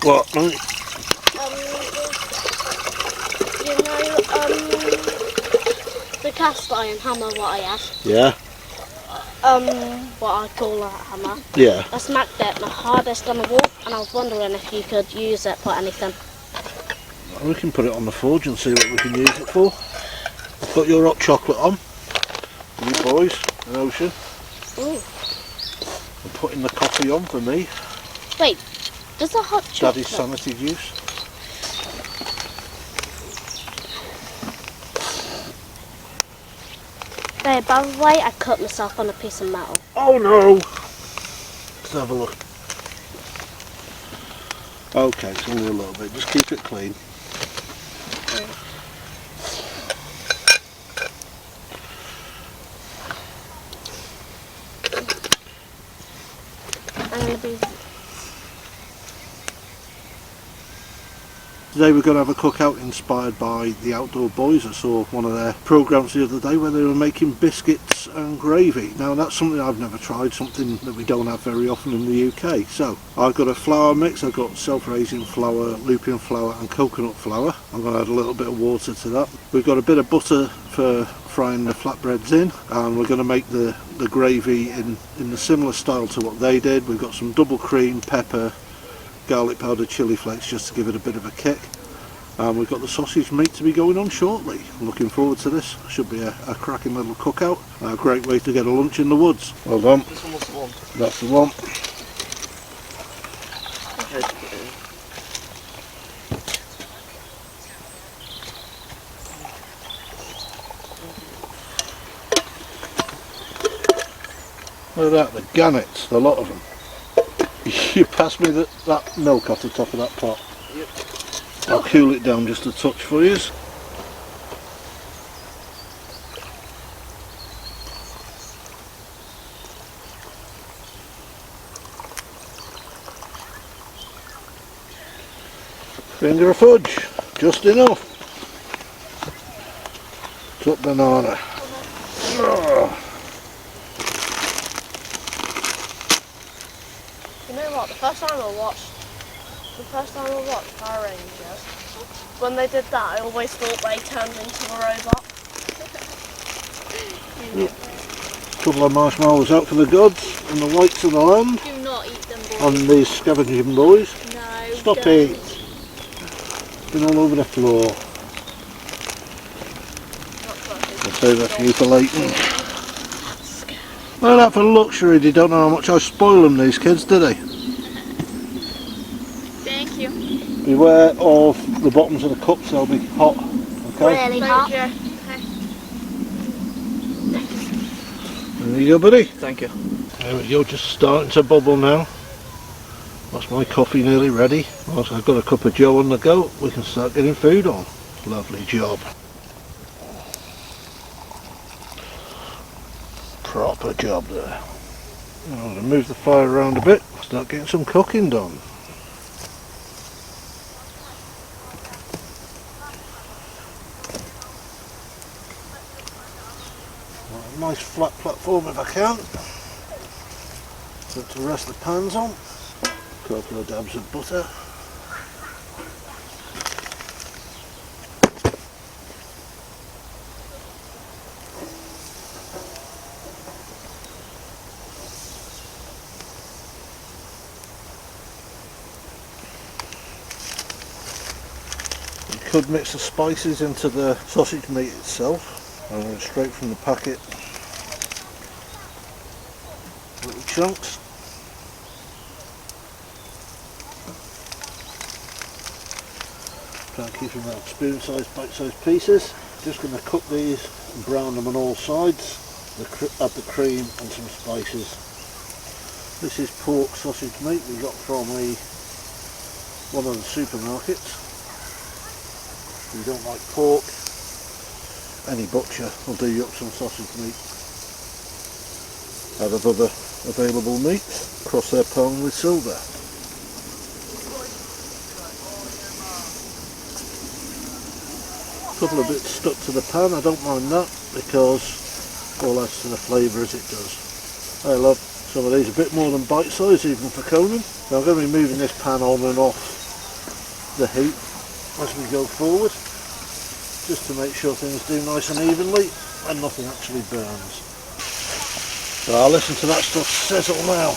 What, mate? You know, the cast iron hammer what I have. Yeah. What I call a hammer. Yeah. I smacked it the hardest on the wall, and I was wondering if you could use it for anything. We can put it on the forge and see what we can use it for. I've got your hot chocolate on. You boys, an ocean. Ooh. I'm putting the coffee on for me. Wait, does the hot chocolate... Daddy's sanity juice. Hey, by the way, I cut myself on a piece of metal. Oh no! Let's have a look. Okay, it's only a little bit. Just keep it clean. I'm going to be... Today we're going to have a cookout inspired by the Outdoor Boys. I saw one of their programmes the other day where they were making biscuits and gravy. Now that's something I've never tried, something that we don't have very often in the UK. So I've got a flour mix, I've got self-raising flour, looping flour and coconut flour. I'm going to add a little bit of water to that. We've got a bit of butter for frying the flatbreads in, and we're going to make the gravy in the similar style to what they did. We've got some double cream, pepper, garlic powder, chilli flakes just to give it a bit of a kick, and we've got the sausage meat to be going on shortly. I'm looking forward to this. Should be a cracking little cookout, a great way to get a lunch in the woods. Well done. This one was the one. That's the one. Look at that, the gannets, a lot of them. You pass me that milk off the top of that pot. Yep. I'll cool it down just a touch for you. Finger of fudge, just enough. Top banana. Oh. You know what, the first time I watched Power Rangers, when they did that I always thought they turned into a robot. Couple of marshmallows out for the gods and the whites of the land. Do not eat them, boys. On these scavenging boys. No, Stop don't. it. Been all over the floor. I'll save that for you for later. Well, that for luxury. They don't know how much I spoil them, these kids, do they? Thank you. Beware of the bottoms of the cups, they'll be hot. Okay? Really hot. Okay. There you go, buddy. Thank you. There we go, just starting to bubble now. That's my coffee nearly ready. Once I've got a cup of joe on the go, we can start getting food on. Lovely job. Proper job there. I'm going to move the fire around a bit, start getting some cooking done. A nice flat platform if I can. So to rest the pans on. A couple of dabs of butter. You could mix the spices into the sausage meat itself. I'm going straight from the packet. Little chunks. Try and keep them out spoon-sized, bite-sized pieces. Just going to cook these and brown them on all sides. Add the cream and some spices. This is pork sausage meat we got from one of the supermarkets. If you don't like pork, any butcher will do you up some sausage meat. Out of other available meats, cross their pan with silver. A couple of bits stuck to the pan, I don't mind that because all adds to the flavour as it does. I love some of these a bit more than bite size even for coning. Now I'm going to be moving this pan on and off the heat as we go forward, just to make sure things do nice and evenly and nothing actually burns. So I'll listen to that stuff sizzle now.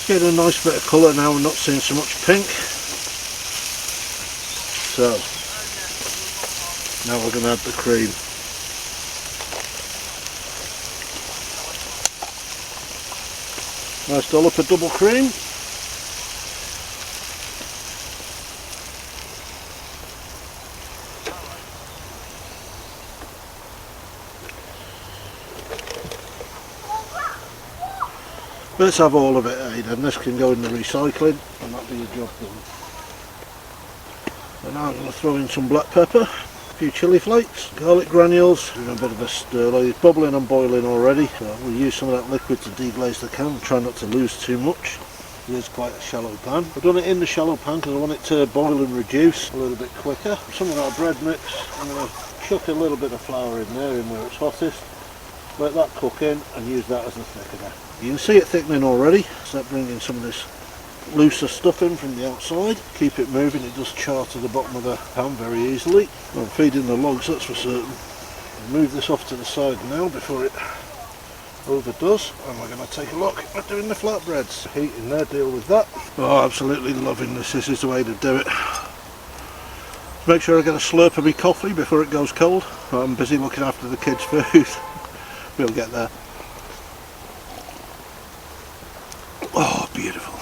Getting a nice bit of colour now, we're not seeing so much pink. So now we're going to add the cream. Nice dollop of double cream. Let's have all of it, Aidan. This can go in the recycling and that'll be your job done. And now I'm going to throw in some black pepper, a few chilli flakes, garlic granules, and a bit of a stir. It's bubbling and boiling already, so we'll use some of that liquid to deglaze the can. Try not to lose too much. It is quite a shallow pan. I've done it in the shallow pan because I want it to boil and reduce a little bit quicker. Some of our bread mix, I'm going to chuck a little bit of flour in there in where it's hottest. Let that cook in and use that as a thickener. You can see it thickening already. Start bringing some of this looser stuff in from the outside. Keep it moving, it does char to the bottom of the pan very easily. I'm feeding the logs, that's for certain. I'll move this off to the side now before it overdoes, and we're going to take a look at doing the flatbreads. Heat in there, deal with that. Oh, absolutely loving this. This is the way to do it. Make sure I get a slurp of my coffee before it goes cold. I'm busy looking after the kids' food. We'll get there. Oh, beautiful.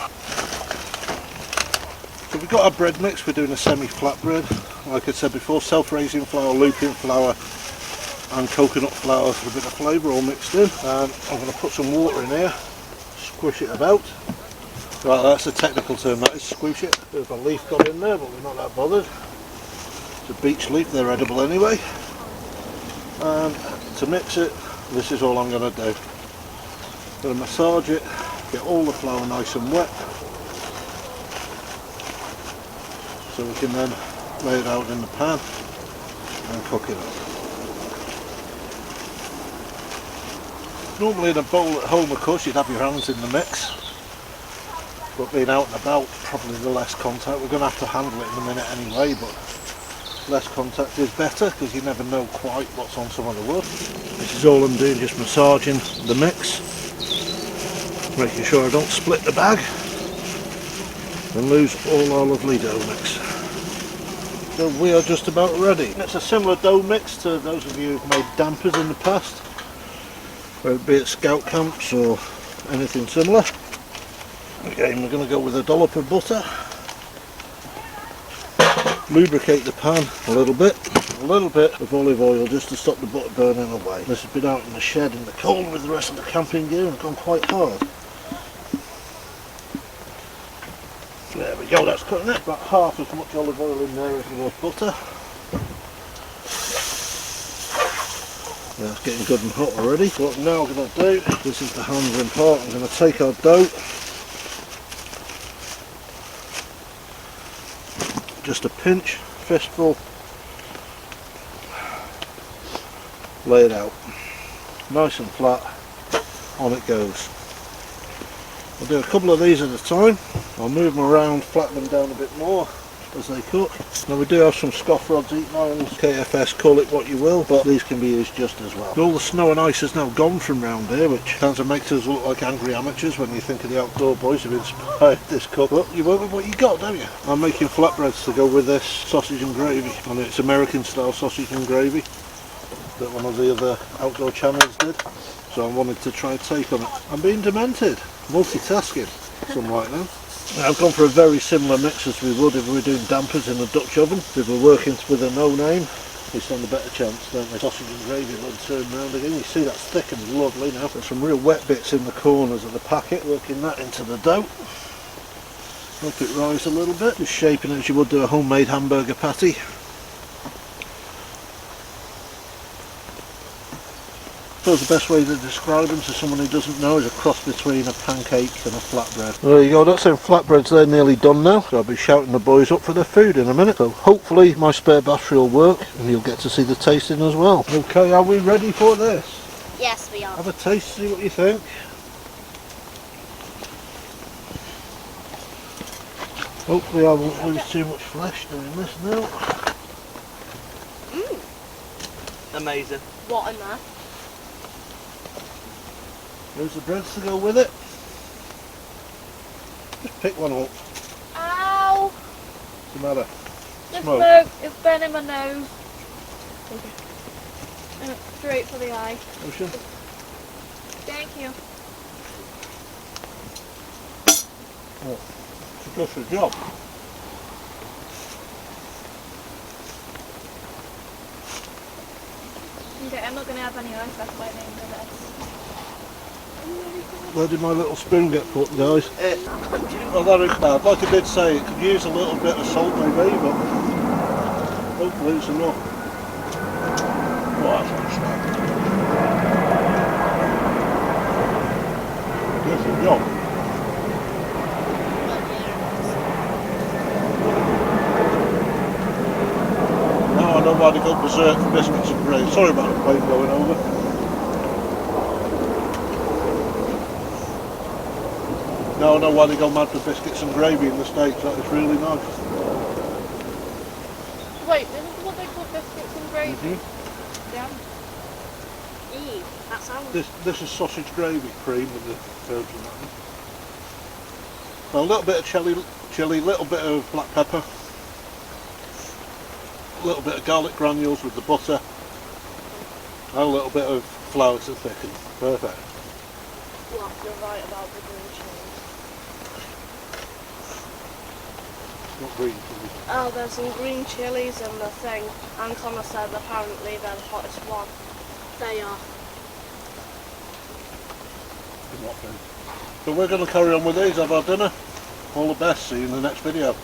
So we've got our bread mix. We're doing a semi-flat bread. Like I said before, self-raising flour, looping flour and coconut flour for a bit of flavour all mixed in. I'm going to put some water in here, squish it about. Right, that's the technical term, that is squish it. Bit of a leaf got in there, but we're not that bothered. It's a beech leaf, they're edible anyway. And to mix it, this is all I'm going to do. I'm going to massage it, get all the flour nice and wet, so we can then lay it out in the pan and cook it up. Normally in a bowl at home, of course, you'd have your hands in the mix, but being out and about, probably the less contact. We're going to have to handle it in a minute anyway, but less contact is better because you never know quite what's on some of the wood. This is all I'm doing, just massaging the mix, making sure I don't split the bag and lose all our lovely dough mix. So we are just about ready. It's a similar dough mix to those of you who've made dampers in the past, whether it be at scout camps or anything similar. Again, we're going to go with a dollop of butter. Lubricate the pan a little bit of olive oil just to stop the butter burning away. This has been out in the shed in the cold with the rest of the camping gear and gone quite hard. There we go, that's cutting it. About half as much olive oil in there as there was butter. Yeah, it's getting good and hot already. So what I'm now going to do, this is the handling part, I'm going to take our dough, just a pinch, fistful, lay it out, nice and flat, on it goes. I'll do a couple of these at a time. I'll move them around, flatten them down a bit more as they cook. Now we do have some scoff rods, eating irons, KFS, call it what you will, but these can be used just as well. All the snow and ice has now gone from round here, which kind of makes us look like angry amateurs when you think of the outdoor boys who've inspired this cook. But you work with what you got, don't you? I'm making flatbreads to go with this sausage and gravy, and it's American style sausage and gravy that one of the other outdoor channels did, so I wanted to try and take on it. I'm being demented, multitasking, some like that. Now, I've gone for a very similar mix as we would if we were doing dampers in a Dutch oven. If we're working with a no-name, we stand a better chance, don't we? Sausage and gravy will turn round again. You see that's thick and lovely now. There's some real wet bits in the corners of the packet, working that into the dough. Help it rise a little bit, just shaping it as you would do a homemade hamburger patty. I suppose the best way to describe them to someone who doesn't know is a cross between a pancake and a flatbread. There you go, that's them flatbreads, they're nearly done now. So I'll be shouting the boys up for their food in a minute. So hopefully my spare battery will work and you'll get to see the tasting as well. Okay, are we ready for this? Yes, we are. Have a taste, see what you think. Hopefully I won't lose too much flesh doing this now. Amazing. What in there? There's the breads to go with it. Just pick one up. Ow! What's the matter? The Smoke. smoke is burning my nose. Straight for the eye. Ocean? Thank you. Oh, she does her job. Okay, I'm not going to have any ice left by the end of this. Where did my little spoon get put, guys? Well, that is bad. Like I did say, it could use a little bit of salt maybe, but hopefully it's enough. Oh, that's not snap. Does the job. Now I know why they go berserk for biscuits and gravy. Sorry about the plane going over. Now I know why they go mad for biscuits and gravy in the States. That is really nice. Wait, this is what they call biscuits and gravy? Yeah. That sounds... This is sausage gravy cream with the herbs and that. Well, a little bit of chilli, little bit of black pepper, a little bit of garlic granules with the butter, and a little bit of flour to thicken. Perfect. What, you're right about the green chilies. Not green chilli. Oh, there's some green chilies in the thing, and Connor said apparently they're the hottest one. They are. Not green. So we're going to carry on with these, have our dinner. All the best, see you in the next video.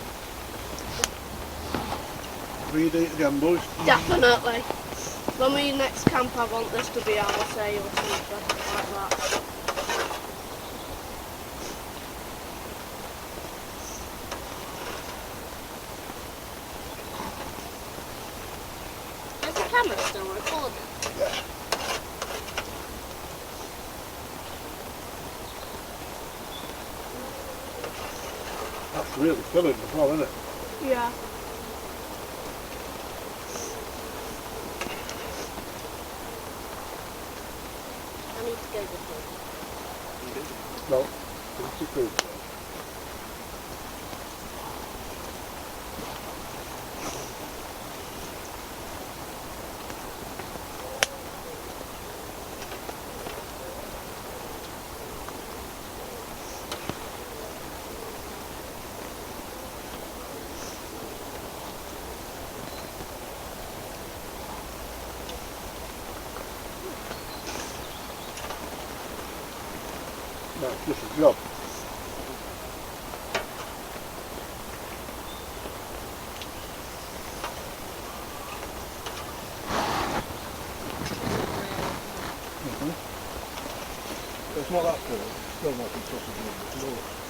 Read it again, boys. Definitely. When we next camp, I want this to be our say or something like that. Is the camera still recording? Yeah. That's really filling as well, isn't it? Yeah. I need to go with No. It's too cool. No, it's just a job. It's not that good. It's still not sausage.